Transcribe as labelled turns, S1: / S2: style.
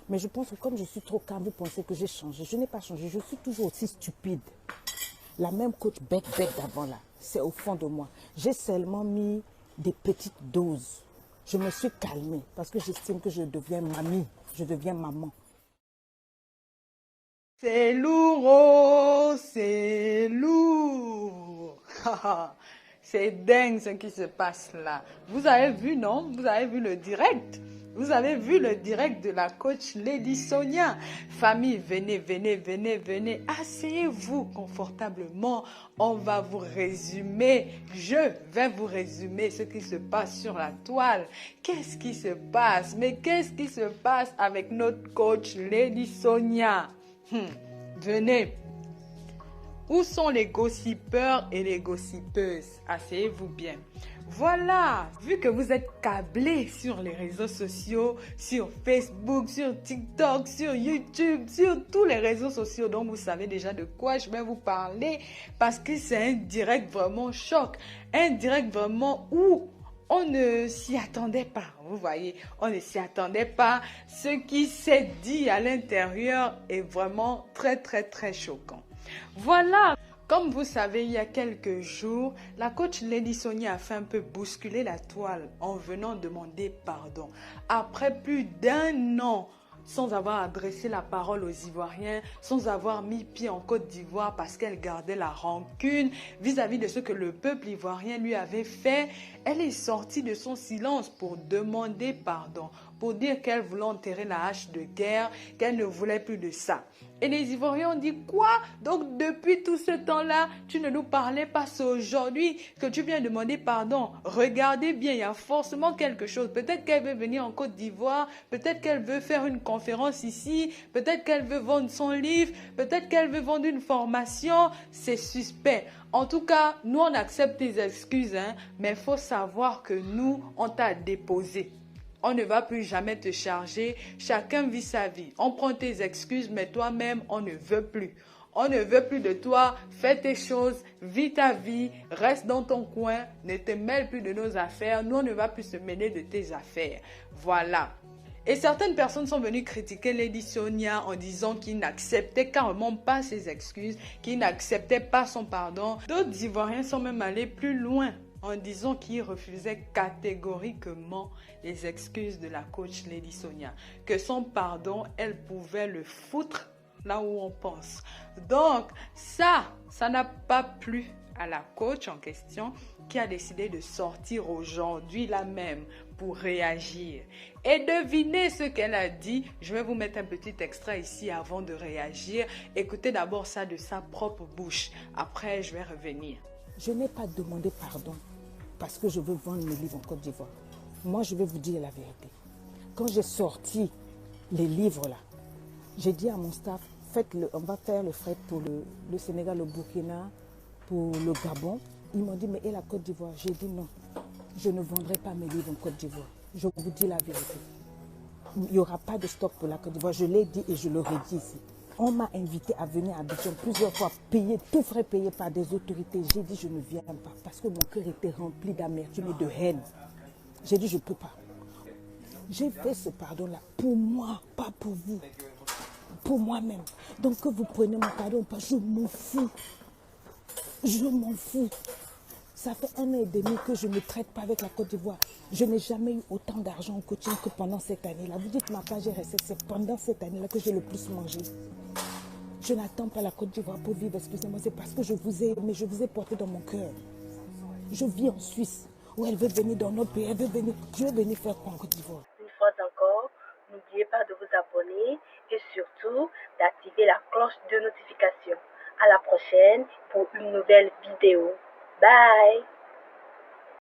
S1: Mais je pense que comme je suis trop calme, vous pensez que j'ai changé. Je n'ai pas changé, je suis toujours aussi stupide. La même coach bête d'avant là, c'est au fond de moi. J'ai seulement mis des petites doses. Je me suis calmée parce que j'estime que je deviens mamie, je deviens maman.
S2: C'est lourd, oh, c'est lourd. C'est dingue ce qui se passe là. Vous avez vu, non? Vous avez vu le direct? Vous avez vu le direct de la coach Lady Sonia. Famille, venez, venez, venez, venez. Asseyez-vous confortablement. On va vous résumer. Je vais vous résumer ce qui se passe sur la toile. Qu'est-ce qui se passe? Mais qu'est-ce qui se passe avec notre coach Lady Sonia? Venez. Où sont les gossipeurs et les gossipeuses? Asseyez-vous bien. Voilà, vu que vous êtes câblés sur les réseaux sociaux, sur Facebook, sur TikTok, sur YouTube, sur tous les réseaux sociaux, donc vous savez déjà de quoi je vais vous parler parce que c'est un direct vraiment choc, un direct vraiment où on ne s'y attendait pas, vous voyez, on ne s'y attendait pas. Ce qui s'est dit à l'intérieur est vraiment très, très, très choquant. Voilà, comme vous savez, il y a quelques jours, la coach Lady Sonia a fait un peu bousculer la toile en venant demander pardon. Après plus d'un an, sans avoir adressé la parole aux Ivoiriens, sans avoir mis pied en Côte d'Ivoire parce qu'elle gardait la rancune vis-à-vis de ce que le peuple ivoirien lui avait fait, elle est sortie de son silence pour demander pardon, pour dire qu'elle voulait enterrer la hache de guerre, qu'elle ne voulait plus de ça. Et les Ivoiriens ont dit quoi? Donc depuis tout ce temps-là, tu ne nous parlais pas, c'est aujourd'hui que tu viens demander pardon. Regardez bien, il y a forcément quelque chose. Peut-être qu'elle veut venir en Côte d'Ivoire, peut-être qu'elle veut faire une conférence ici, peut-être qu'elle veut vendre son livre, peut-être qu'elle veut vendre une formation. C'est suspect. En tout cas, nous on accepte tes excuses, mais il faut savoir que nous, on t'a déposé. On ne va plus jamais te charger. Chacun vit sa vie. On prend tes excuses, mais toi-même, on ne veut plus. On ne veut plus de toi. Fais tes choses, vis ta vie, reste dans ton coin, ne te mêle plus de nos affaires. Nous, on ne va plus se mêler de tes affaires. Voilà. Et certaines personnes sont venues critiquer Lady Sonia en disant qu'ils n'acceptaient carrément pas ses excuses, qu'ils n'acceptaient pas son pardon. D'autres Ivoiriens sont même allés plus loin en disant qu'ils refusaient catégoriquement les excuses de la coach Lady Sonia, que son pardon, elle pouvait le foutre là où on pense. Donc, ça n'a pas plu à la coach en question qui a décidé de sortir aujourd'hui là même pour réagir. Et devinez ce qu'elle a dit. Je vais vous mettre un petit extrait ici avant de réagir. Écoutez d'abord ça de sa propre bouche. Après, je vais revenir.
S1: Je n'ai pas demandé pardon parce que je veux vendre mes livres en Côte d'Ivoire. Moi, je vais vous dire la vérité. Quand j'ai sorti les livres là, j'ai dit à mon staff, on va faire le fret pour le Sénégal, le Burkina, pour le Gabon. Ils m'ont dit, mais et la Côte d'Ivoire? J'ai dit non, je ne vendrai pas mes livres en Côte d'Ivoire. Je vous dis la vérité. Il n'y aura pas de stock pour la Côte d'Ivoire. Je l'ai dit et je le redis ici. On m'a invité à venir à Abidjan plusieurs fois, tout frais payé par des autorités. J'ai dit je ne viens pas parce que mon cœur était rempli d'amertume et de haine. J'ai dit je ne peux pas. J'ai fait ce pardon-là pour moi, pas pour vous. Pour moi-même. Donc que vous preniez mon pardon ou pas, je m'en fous. Je m'en fous. Ça fait 1 an et demi que je ne me traite pas avec la Côte d'Ivoire. Je n'ai jamais eu autant d'argent en coaching que pendant cette année-là. Vous dites ma page RSS, c'est pendant cette année-là que j'ai le plus mangé. Je n'attends pas la Côte d'Ivoire pour vivre, excusez-moi, c'est parce que je vous ai aimé, je vous ai porté dans mon cœur. Je vis en Suisse, où elle veut venir dans notre pays, elle veut venir, je veux venir faire quoi en Côte d'Ivoire?
S3: Une fois encore, n'oubliez pas de vous abonner et surtout d'activer la cloche de notification. À la prochaine pour une nouvelle vidéo. Bye!